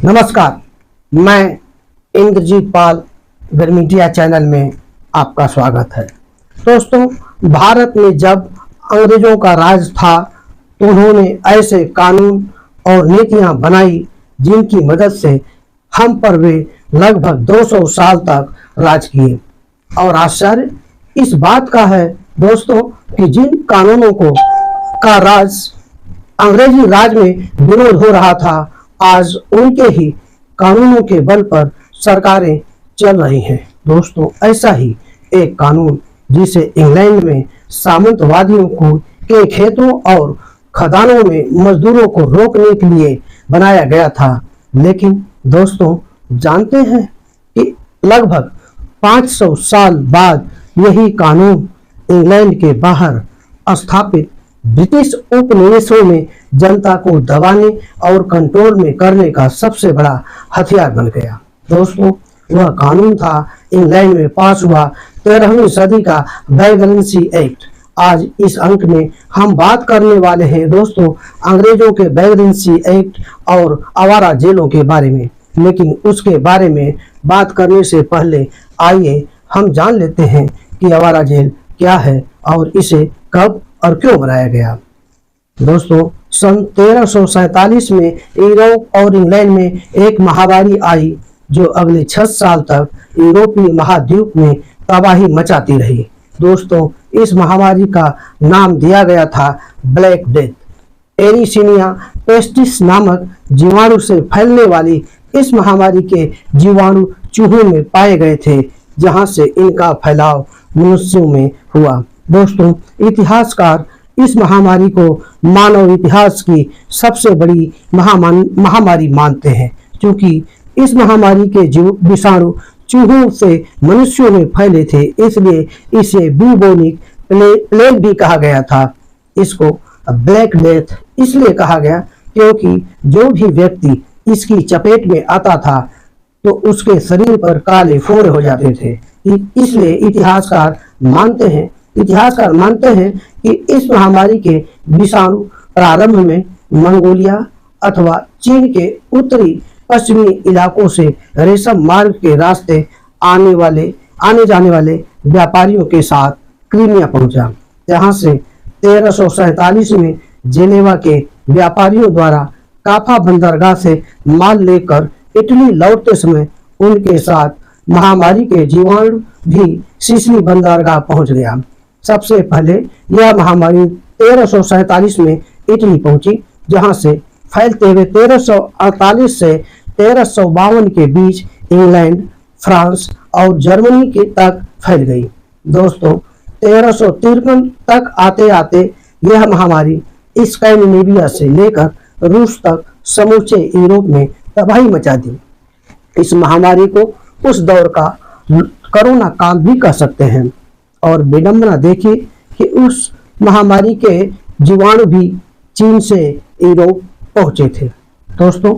नमस्कार, मैं इंद्रजीत पाल media channel में आपका स्वागत है। दोस्तों, भारत में जब अंग्रेजों का राज था तो उन्होंने ऐसे कानून और नीतियां बनाई जिनकी मदद से हम पर वे लगभग 200 साल तक राज किए। और आश्चर्य इस बात का है दोस्तों कि जिन कानूनों का राज अंग्रेजी राज में विरोध हो रहा था, आज उनके ही कानूनों के बल पर सरकारें चल रही हैं। दोस्तों, ऐसा ही एक कानून जिसे इंग्लैंड में सामंतवादियों के खेतों और खदानों में मजदूरों को रोकने के लिए बनाया गया था। लेकिन दोस्तों, जानते हैं कि लगभग 500 साल बाद यही कानून इंग्लैंड के बाहर स्थापित ब्रिटिश उपनिवेशों में जनता को दबाने और कंट्रोल में करने का सबसे बड़ा हथियार बन गया। दोस्तों, वह कानून था इंग्लैंड में पास हुआ 13वीं सदी का वैगरेंसी एक्ट। आज इस अंक में हम बात करने वाले हैं दोस्तों अंग्रेजों के वैगरेंसी एक्ट और आवारा जेलों के बारे में। लेकिन उसके बारे में बात करने से पहले आइए हम जान लेते हैं कि आवारा जेल क्या है और इसे कब और क्यों बनाया गया। दोस्तों, सन 1347 में यूरोप और इंग्लैंड में एक महामारी आई जो अगले 6 साल तक यूरोपीय महाद्वीप में तबाही मचाती रही। दोस्तों, इस महामारी का नाम दिया गया था ब्लैक डेथ। एरिसिनिया पेस्टिस नामक जीवाणु से फैलने वाली इस महामारी के जीवाणु चूहों में पाए गए थे, जहां से इनका फैलाव मनुष्यों में हुआ। दोस्तों, इतिहासकार इस महामारी को मानव इतिहास की सबसे बड़ी महामारी मानते हैं, क्योंकि इस महामारी के विषाणु चूहों से मनुष्यों में फैले थे। इसलिए इसे ब्यूबोनिक प्लेग भी कहा गया था। इसको ब्लैक डेथ इसलिए कहा गया क्योंकि जो भी व्यक्ति इसकी चपेट में आता था तो उसके शरीर पर काले फोड़े हो जाते थे। इसलिए इतिहासकार मानते हैं कि इस महामारी के विषाणु प्रारंभ में मंगोलिया अथवा चीन के उत्तरी पश्चिमी इलाकों से रेशम मार्ग के रास्ते आने जाने वाले व्यापारियों के साथ क्रीमिया पहुंचा, जहां से 1347 में जेनेवा के व्यापारियों द्वारा काफा बंदरगाह से माल लेकर इटली लौटते समय उनके साथ महामारी के जीवाणु भी सिसिली बंदरगाह पहुंच गया। सबसे पहले यह महामारी 1347 में इटली पहुंची, जहां से फैलते हुए 1348 से 1352 के बीच इंग्लैंड, फ्रांस और जर्मनी के तक फैल गई। दोस्तों, 1353 तक आते आते यह महामारी स्कैंडिनेविया से लेकर रूस तक समूचे यूरोप में तबाही मचा दी। इस महामारी को उस दौर का कोरोना काल भी कह सकते हैं। और विडंबना देखिए कि उस महामारी के जीवाणु भी चीन से यूरोप पहुंचे थे। दोस्तों,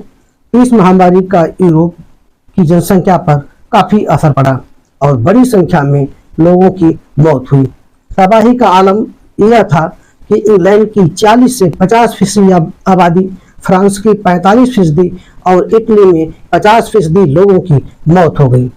इस महामारी का यूरोप की जनसंख्या पर काफी असर पड़ा और बड़ी संख्या में लोगों की मौत हुई। तबाही का आलम यह था कि इंग्लैंड की 40 से 50% आबादी, फ्रांस की 45% और इटली में 50% लोगों की मौत हो गई।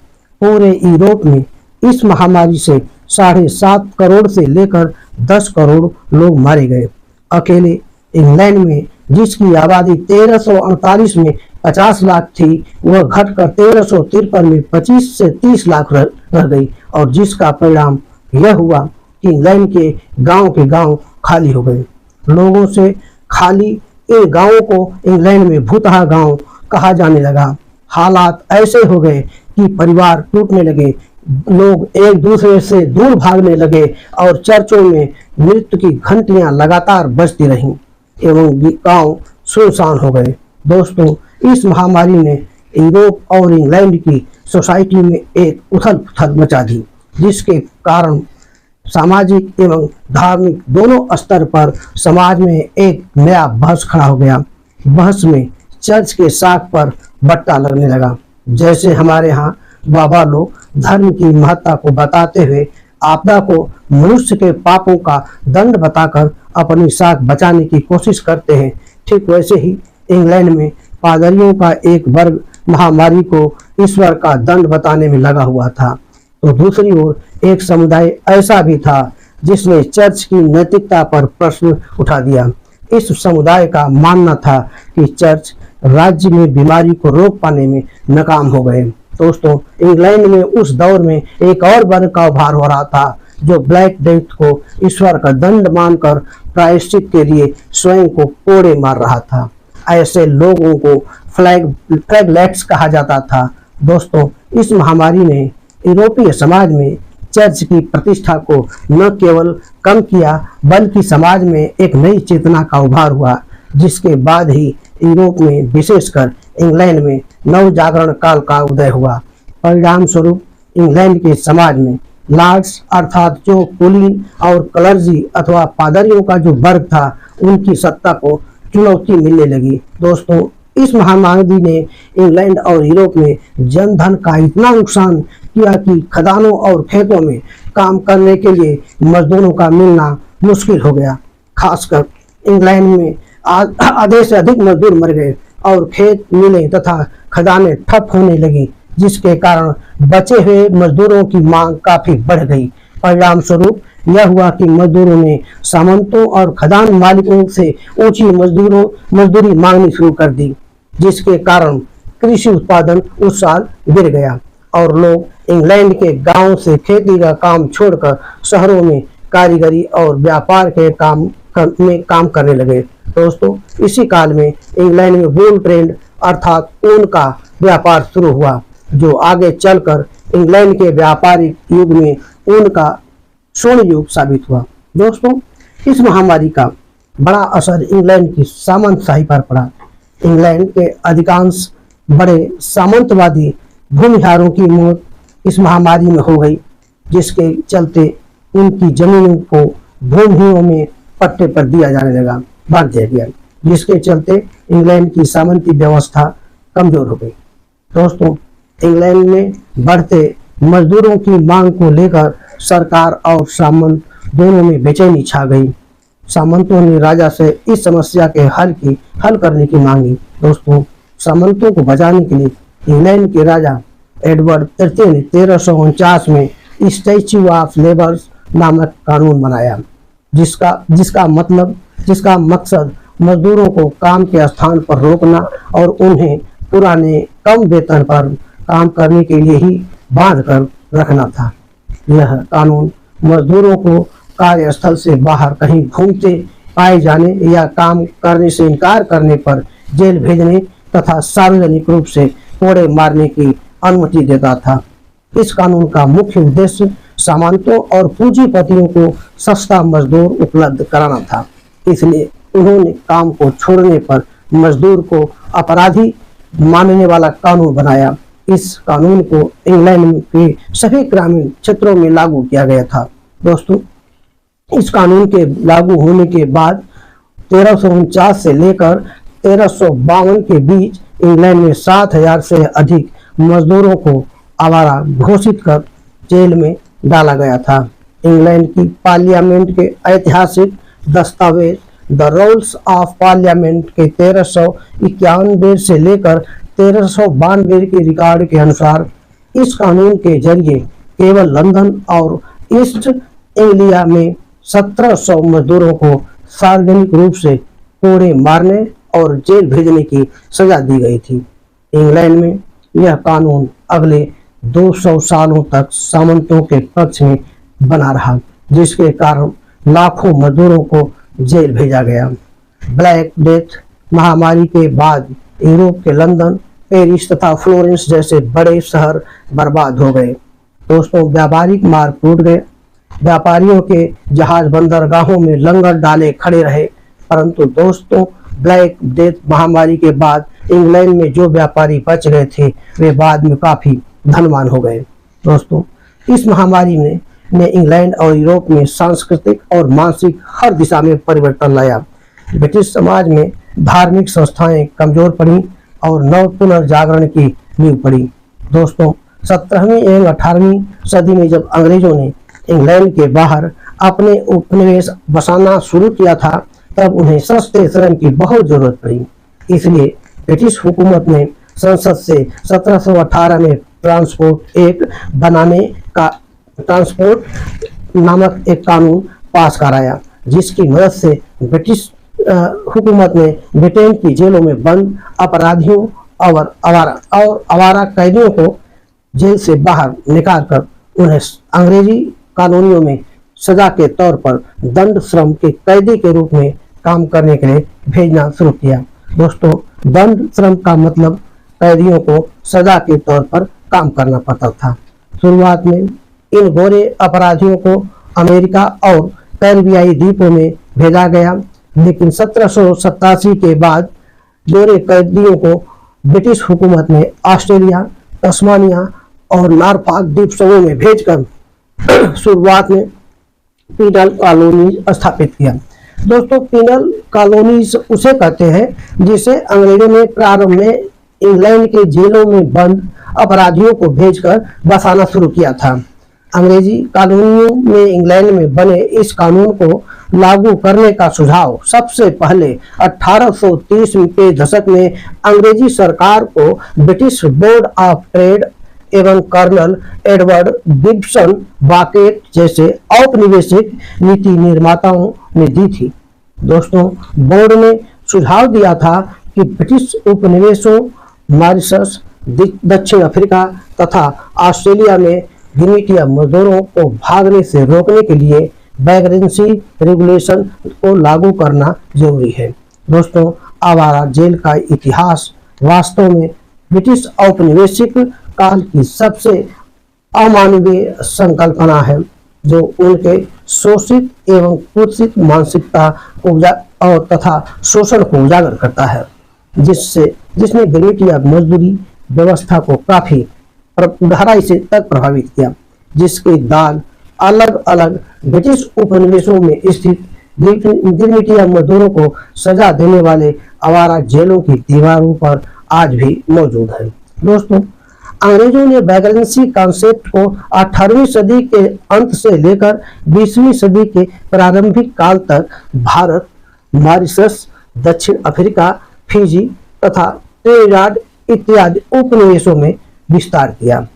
पूरे यूरोप में इस महामारी से 7.5 करोड़ से लेकर 10 करोड़ लोग मारे गए। अकेले इंग्लैंड में जिसकी आबादी 1348 में 50 लाख थी, वह घटकर 1353 में 25 से 30 लाख रह गई। और जिसका परिणाम यह हुआ कि इंग्लैंड के गांव खाली हो गए। लोगों से खाली इन गांवों को इंग्लैंड में भूतहा गांव कहा जाने लगा। हालात ऐसे हो गए कि परिवार टूटने लगे, लोग एक दूसरे से दूर भागने लगे और चर्चों में मृत्यु की घंटियां लगातार बजती रहीं एवं गांव सुनसान हो गए। दोस्तों, इस महामारी ने यूरोप और इंग्लैंड की सोसाइटी में एक उथल पुथल मचा दी, जिसके कारण सामाजिक एवं धार्मिक दोनों स्तर पर समाज में एक नया बहस खड़ा हो गया। बहस में चर्च के साख पर बट्टा लगने लगा। जैसे हमारे यहाँ बाबा लोग धर्म की महत्ता को बताते हुए आपदा को मनुष्य के पापों का दंड बताकर अपनी साख बचाने की कोशिश करते हैं, ठीक वैसे ही इंग्लैंड में पादरियों का एक वर्ग महामारी को ईश्वर का दंड बताने में लगा हुआ था, तो दूसरी ओर एक समुदाय ऐसा भी था जिसने चर्च की नैतिकता पर प्रश्न उठा दिया। इस समुदाय का मानना था कि चर्च राज्य में बीमारी को रोक पाने में नाकाम हो गए। दोस्तों, इंग्लैंड में उस दौर में एक और वर्ग का उभार हो रहा था जो ब्लैक डेथ को ईश्वर का दंड मानकर प्रायश्चित के लिए स्वयं को कोड़े मार रहा था। ऐसे लोगों को फ्लैगलेट्स कहा जाता था। दोस्तों, इस महामारी ने यूरोपीय समाज में चर्च की प्रतिष्ठा को न केवल कम किया बल्कि समाज में एक नई चेतना का उभार हुआ, जिसके बाद ही यूरोप में विशेषकर इंग्लैंड में नव जागरण काल का उदय हुआ। परिणाम स्वरूप इंग्लैंड के समाज में लॉर्ड्स अर्थात जो कुलीन और क्लर्जी अथवा पादरियों का जो वर्ग था उनकी सत्ता को चुनौती मिलने लगी। दोस्तों, इस महामारी ने इंग्लैंड और यूरोप में जनधन का इतना नुकसान किया कि खदानों और खेतों में काम करने के लिए मजदूरों का मिलना मुश्किल हो गया। खासकर इंग्लैंड में आधे से अधिक मजदूर मर गए और खेत मिलें तथा खदानें ठप होने लगी, जिसके कारण बचे हुए मजदूरों की मांग काफी बढ़ गई। परिणाम स्वरूप यह हुआ कि मजदूरों ने सामंतों और खदान मालिकों से ऊंची मजदूरी मांगनी शुरू कर दी, जिसके कारण कृषि उत्पादन उस साल गिर गया और लोग इंग्लैंड के गांव से खेती का काम छोड़कर शहरों में कारीगरी और व्यापार के काम करने लगे। दोस्तों, इसी काल में इंग्लैंड में वूल ट्रेड अर्थात ऊन का व्यापार शुरू हुआ, जो आगे चलकर इंग्लैंड के व्यापारिक युग में ऊन का स्वर्ण युग साबित हुआ। दोस्तों, इस महामारी का बड़ा असर इंग्लैंड की सामंतशाही पर पड़ा। इंग्लैंड के अधिकांश बड़े सामंतवादी भूमिहारों की मौत इस महामारी में हो गई, जिसके चलते उनकी जमीनों को भूमिहीनों में पट्टे पर दिया जाने लगा, बांट दिया गया, जिसके चलते इंग्लैंड की सामंती व्यवस्था कमजोर हो गई। दोस्तों, इंग्लैंड में बढ़ते मजदूरों की मांग को लेकर सरकार और सामंत दोनों में बेचैनी छा गई। सामंतों ने राजा से इस समस्या के हल करने की मांगी। दोस्तों, सामंतों को बचाने के लिए इंग्लैंड के राजा एडवर्ड तृतीय ने 1349 में स्टैच्यू ऑफ लेबर्स नामक कानून बनाया, जिसका मकसद मजदूरों को काम के स्थान पर रोकना और उन्हें पुराने कम वेतन पर काम करने के लिए ही बांध कर रखना था। यह कानून मजदूरों को कार्यस्थल से बाहर कहीं घूमते पाए जाने या काम करने से इनकार करने पर जेल भेजने तथा सार्वजनिक रूप से कोड़े मारने की अनुमति देता था। इस कानून का मुख्य उद्देश्य सामंतों और पूंजीपतियों को सस्ता मजदूर उपलब्ध कराना था। इसलिए उन्होंने काम को छोड़ने पर मजदूर को अपराधी मानने वाला कानून बनाया। इस कानून को इंग्लैंड के सभी ग्रामीण क्षेत्रों में लागू किया गया था। दोस्तों, इस कानून के लागू होने के बाद 1349 से लेकर 1352 के बीच इंग्लैंड में 7000 से अधिक मजदूरों को आवारा घोषित कर जेल में डाला गया था। इंग्लैंड की पार्लियामेंट के ऐतिहासिक दस्तावेज द रूल्स ऑफ पार्लियामेंट के 1391 से लेकर 1392 के रिकॉर्ड के अनुसार इस कानून के जरिए केवल लंदन और ईस्ट एंग्लिया में 1700 मजदूरों को सार्वजनिक रूप से कोड़े मारने और जेल भेजने की सजा दी गई थी। इंग्लैंड में यह कानून अगले 200 सालों तक सामंतों के पक्ष में बना रहा, जिसके कारण लाखों मजदूरों को जेल भेजा गया। ब्लैक डेथ महामारी के बाद यूरोप के लंदन, पेरिस तथा फ्लोरेंस जैसे बड़े शहर बर्बाद हो गए। दोस्तों, व्यापारिक मार्ग टूट गए। व्यापारियों के जहाज बंदरगाहों में लंगर डाले खड़े रहे। परंतु दोस्तों, ब्लैक डेथ महामारी के बाद इंग्लैंड में जो व्यापारी बच गए थे वे बाद में काफी धनवान हो गए। दोस्तों, इस महामारी ने इंग्लैंड और यूरोप में सांस्कृतिक और मानसिक हर दिशा में परिवर्तन लाया। ब्रिटिश समाज में धार्मिक संस्थाएं कमजोर पड़ी और नव पुनर्जागरण की नींव पड़ी। दोस्तों, 17वीं एवं 18वीं सदी में जब अंग्रेजों ने इंग्लैंड के बाहर अपने उपनिवेश बसाना शुरू किया था, तब उन्हें सस्ते श्रम की बहुत जरूरत पड़ी। इसलिए ब्रिटिश हुकूमत ने संसद से 1718 में ट्रांसपोर्ट एक्ट ट्रांसपोर्ट नामक एक कानून पास कराया, जिसकी मदद से ब्रिटिश हुकूमत ने ब्रिटेन की जेलों में बंद अपराधियों और आवारा कैदियों को जेल से बाहर निकालकर उन्हें अंग्रेजी कॉलोनियों में सजा के तौर पर दंड श्रम के कैदी के रूप में काम करने के लिए भेजना शुरू किया। दोस्तों, दंड श्रम का मतलब कैदियों को सजा के तौर पर काम करना पड़ता था। शुरुआत में इन गोरे अपराधियों को अमेरिका और कैरिबियाई द्वीपों में भेजा गया, लेकिन 1787 के बाद गोरे कैदियों को ब्रिटिश हुकूमत ने ऑस्ट्रेलिया, तस्मानिया और नॉरफॉक द्वीप समूह में भेजकर शुरुआत में पीनल कॉलोनी स्थापित किया। दोस्तों, पीनल कॉलोनीज उसे कहते हैं जिसे अंग्रेजों ने प्रारंभ में इंग्लैंड के जेलों में बंद अपराधियों को भेजकर बसाना शुरू किया था। अंग्रेजी कॉलोनियों में इंग्लैंड में बने इस कानून को लागू करने का सुझाव सबसे पहले 1830 के दशक में अंग्रेजी सरकार को ब्रिटिश बोर्ड ऑफ ट्रेड एवं कर्नल एडवर्ड गिब्सन बाकेट जैसे औपनिवेशिक नीति निर्माताओं ने दी थी। दोस्तों, बोर्ड ने सुझाव दिया था कि ब्रिटिश उपनिवेशों मॉरिशस, दक्षिण अफ्रीका तथा ऑस्ट्रेलिया में गिरमिटिया मजदूरों को भागने से रोकने के लिए वैकेंसी रेगुलेशन को लागू करना जरूरी है। दोस्तों, आवारा जेल का इतिहास वास्तव में ब्रिटिश औपनिवेशिक काल की सबसे अमानवीय संकल्पना है, जो उनके शोषित एवं कुत्सित मानसिकता को और तथा शोषण को उजागर करता है, जिसने गिरमिटिया मजदूरी व्यवस्था को काफी गहराई से तक प्रभावित किया, जिसके दाग अलग अलग ब्रिटिश उपनिवेशों में स्थित गिरमिटिया मजदूरों को सजा देने वाले आवारा जेलों की दीवारों पर आज भी मौजूद है। दोस्तों, अंग्रेजों ने वैकेंसी कॉन्सेप्ट को 18वीं सदी के अंत से लेकर 20वीं सदी के प्रारंभिक काल तक भारत, मॉरिशस, दक्षिण अफ्रीका, फिजी तथा ट्रिनिडाद इत्यादि उपनिवेशों में विस्तार किया।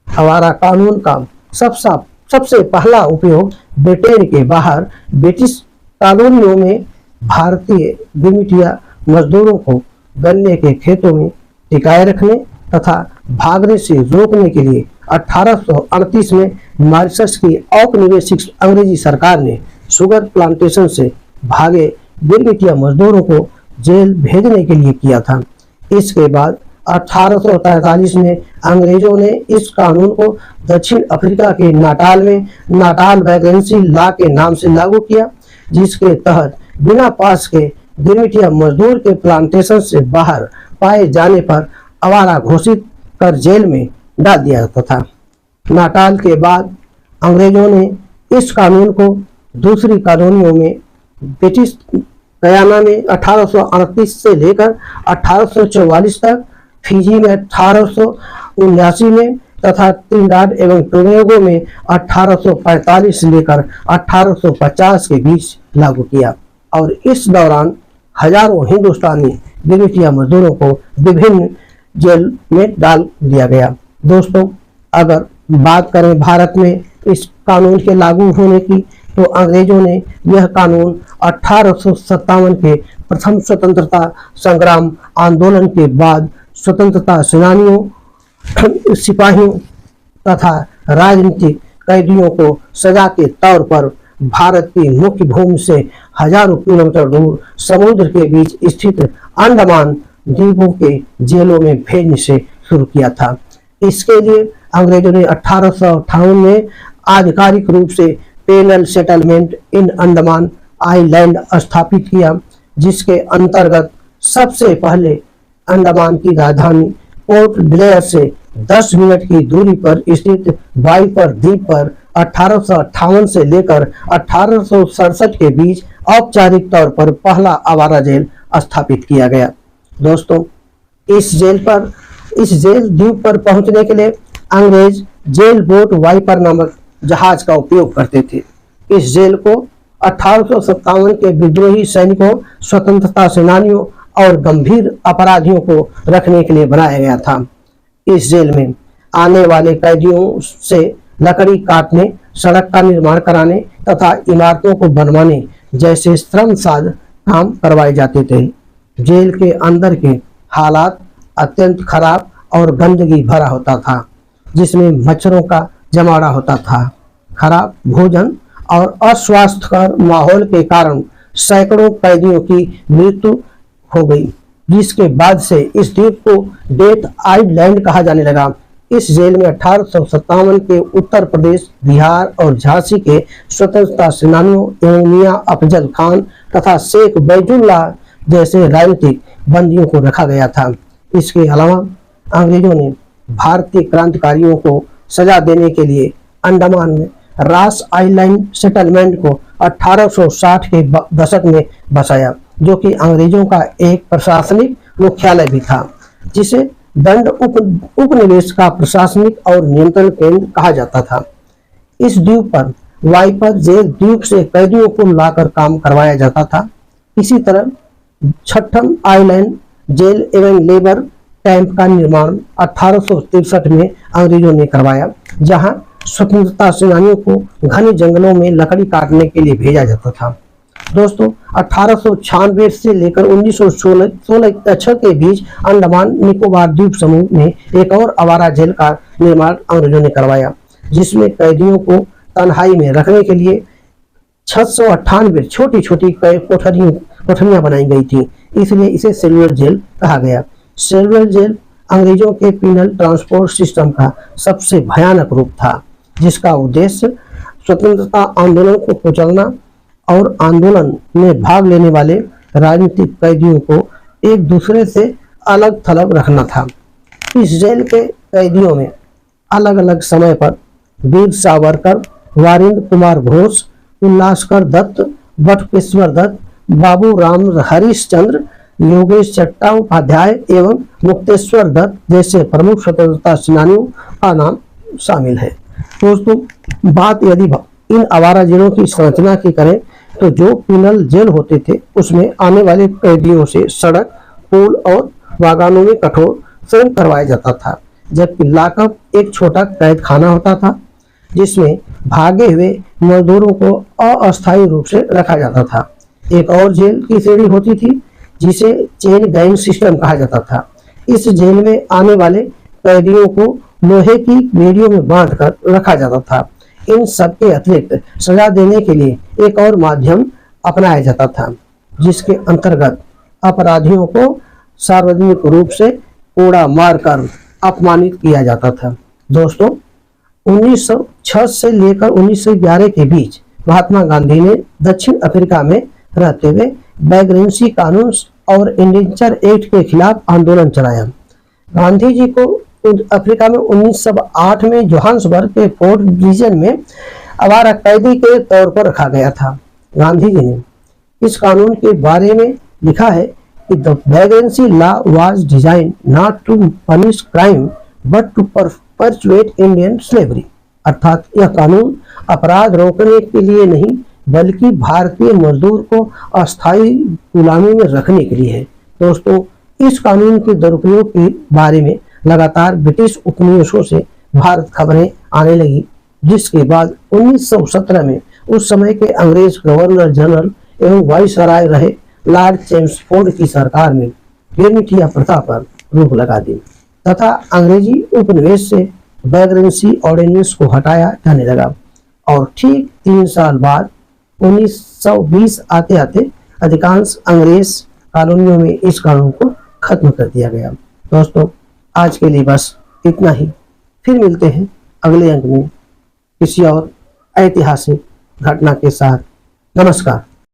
आवारा कानून का सबसे पहला उपयोग ब्रिटेन के बाहर ब्रिटिश कॉलोनियों में भारतीय गिरमिटिया मजदूरों को गन्ने के खेतों में टिकाए रखने तथा भागने से रोकने के लिए 1838 में मॉरिशस की औपनिवेशिक अंग्रेजी सरकार ने शुगर प्लांटेशन से भागे गिरमिटिया मजदूरों को जेल भेजने के लिए किया था। इसके बाद 1843 में अंग्रेजों ने इस कानून को दक्षिण अफ्रीका के नाटाल में नाटाल वैकेंसी लॉ के नाम से लागू किया, जिसके तहत बिना पास के गिरमिटिया मजदूर के प्लांटेशन से बाहर पाए जाने पर आवारा घोषित कर जेल में डाल दिया जाता था। नाटाल के बाद अंग्रेजों ने इस कानून को दूसरी कॉलोनियों में ब्रिटिश गयाना में 1838 से लेकर 1844 तक, फिजी में 1879 में तथा त्रिनिदाद एवं टोबैगो में 1845 से लेकर 1850 के बीच लागू किया और इस दौरान हजारों हिंदुस्तानी गिरमिटिया मजदूरों को विभिन्न जेल में डाल दिया गया। दोस्तों, अगर बात करें भारत में इस कानून के लागू होने की, तो अंग्रेजों ने यह कानून 1857 के प्रथम स्वतंत्रता संग्राम आंदोलन के बाद स्वतंत्रता सेनानियों, सिपाहियों तथा राजनीतिक कैदियों को सजा के तौर पर भारत की मुख्य भूमि से हजारों किलोमीटर दूर समुद्र के बीच स्थित अंडमान द्वीपों के जेलों में भेजने से शुरू किया था। इसके लिए अंग्रेजों ने 1858 में आधिकारिक रूप से penal settlement in Andaman island स्थापित किया, जिसके अंतर्गत सबसे पहले अंडमान की राजधानी पोर्ट ब्लेयर से 10 मिनट की दूरी पर स्थित वाइपर द्वीप पर 1858 से लेकर 1867 के बीच औपचारिक तौर पर पहला आवारा जेल स्थापित किया गया। दोस्तों, इस जेल द्वीप पर पहुंचने के लिए अंग्रेज जेल बोट वाइपर नामक जहाज का उपयोग करते थे। इस जेल को 1857 के विद्रोही सैनिकों, स्वतंत्रता सेनानियों और गंभीर अपराधियों को रखने के लिए बनाया गया था। इस जेल में आने वाले कैदियों से लकड़ी काटने, सड़क का निर्माण कराने तथा इमारतों को बनवाने जैसे श्रम साध काम करवाए जाते थे। जेल के अंदर के हालात अत्यंत खराब और गंदगी भरा होता था, जिसमें मच्छरों का जमावड़ा होता था। खराब भोजन और अस्वास्थ्यकर माहौल के कारण सैकड़ों कैदियों की मृत्यु हो गई, जिसके बाद से इस द्वीप को डेथ आइलैंड कहा जाने लगा। इस जेल में 1857 के उत्तर प्रदेश, बिहार और झांसी के स्वतंत्रता सेनानियों एवं मियां अफजल खान तथा शेख बैजुल्लाह जैसे राजनीतिक बंदियों को रखा गया था। इसके अलावा अंग्रेजों ने भारतीय क्रांतिकारियों को सजा देने के लिए अंडमान में रास आइलैंड सेटलमेंट को 1860 के दशक में बसाया, जो कि अंग्रेजों का एक प्रशासनिक मुख्यालय भी था, जिसे दंड उपनिवेश का प्रशासनिक और नियंत्रण केंद्र कहा जाता था। इस द्वीप पर वाइपर जेल द्वीप से कैदियों को लाकर काम करवाया जाता था। इसी तरह छठम आइलैंड जेल एवं लेबर कैंप का निर्माण 1863 में अंग्रेजों ने करवाया, जहां स्वतंत्रता सेनानियों को घने जंगलों में लकड़ी काटने के लिए भेजा जाता था। दोस्तों, 1896 से लेकर 1916 के बीच अंडमान निकोबार द्वीप समूह में एक और आवारा जेल का निर्माण अंग्रेजों ने करवाया, जिसमें कैदियों को तन्हाई में रखने के लिए 698 छोटी छोटी कोठरियां बनाई गई थी, इसलिए इसे सिल्वर जेल कहा गया। सिल्वर जेल अंग्रेजों के पीनल ट्रांसपोर्ट सिस्टम का सबसे भयानक रूप था, जिसका उद्देश्य स्वतंत्रता आंदोलन को कुचलना और आंदोलन में भाग लेने वाले राजनीतिक कैदियों को एक दूसरे से अलग थलग रखना था। इस जेल के कैदियों में अलग अलग समय पर वीर सावरकर, वारिंद्र कुमार घोष, उल्लासकर दत्त, बटुकेश्वर दत्त, बाबू राम हरिश्चंद्र, योगेश चट्टोपाध्याय एवं मुक्तेश्वर दत्त जैसे प्रमुख स्वतंत्रता सेनानियों का नाम शामिल है। दोस्तों, बात यदि इन आवारा जेलों की संरचना की करें तो जो पीनल जेल होते थे उसमें आने वाले कैदियों से सड़क, पुल और बागानों में कठोर श्रम करवाया जाता था, जबकि लॉकअप एक छोटा कैद खाना होता था, जिसमें भागे हुए मजदूरों को अस्थायी रूप से रखा जाता था। एक और जेल की श्रेणी होती थी जिसे चेन गैंग सिस्टम कहा जाता था। इस जेल में आने वाले कैदियों को लोहे की बेड़ियों में बांधकर रखा जाता था। इन सबके अतिरिक्त सजा देने के लिए एक और माध्यम अपनाया जाता था, जिसके अंतर्गत अपराधियों को सार्वजनिक रूप से कोड़ा मारकर अपमानित किया जाता था। दोस्तों, 1906 से लेकर 1911 के बीच महात्मा गांधी ने दक्षिण अफ्रीका में रहते हुए वैग्रेंसी कानून और इंडेंचर एक्ट के खिलाफ आंदोलन चलाया। गांधी जी को अफ्रीका में 1908 में जोहान्सबर्ग के फोर्ट रीजन में आवारा कैदी के तौर पर रखा गया था। गांधी जी ने इस कानून के बारे में लिखा है कि the vagrancy law was design not to punish crime but to perpetuate Indian slavery, अर्थात यह कानून अपराध रोकने के लिए नहीं बल्कि भारतीय मजदूर को अस्थायी गुलामी में रखने के लिए है। दोस्तों, इस कानून के दुरुपयोग के बारे में लगातार ब्रिटिश उपनिवेशों से भारत खबरें आने लगी, जिसके बाद 1917 में उस समय के अंग्रेज गवर्नर जनरल एवं वाइसराय रहे लॉर्ड चेम्सफोर्ड की सरकार ने गिरमिटिया प्रथा पर रोक लगा दी तथा अंग्रेजी उपनिवेश से वैग्रेंसी ऑर्डिनेंस को हटाया जाने लगा। और ठीक 3 साल बाद 1920 आते आते अधिकांश अंग्रेज कॉलोनियों में इस कानून को खत्म कर दिया गया। दोस्तों, आज के लिए बस इतना ही। फिर मिलते हैं अगले अंक में किसी और ऐतिहासिक घटना के साथ। नमस्कार।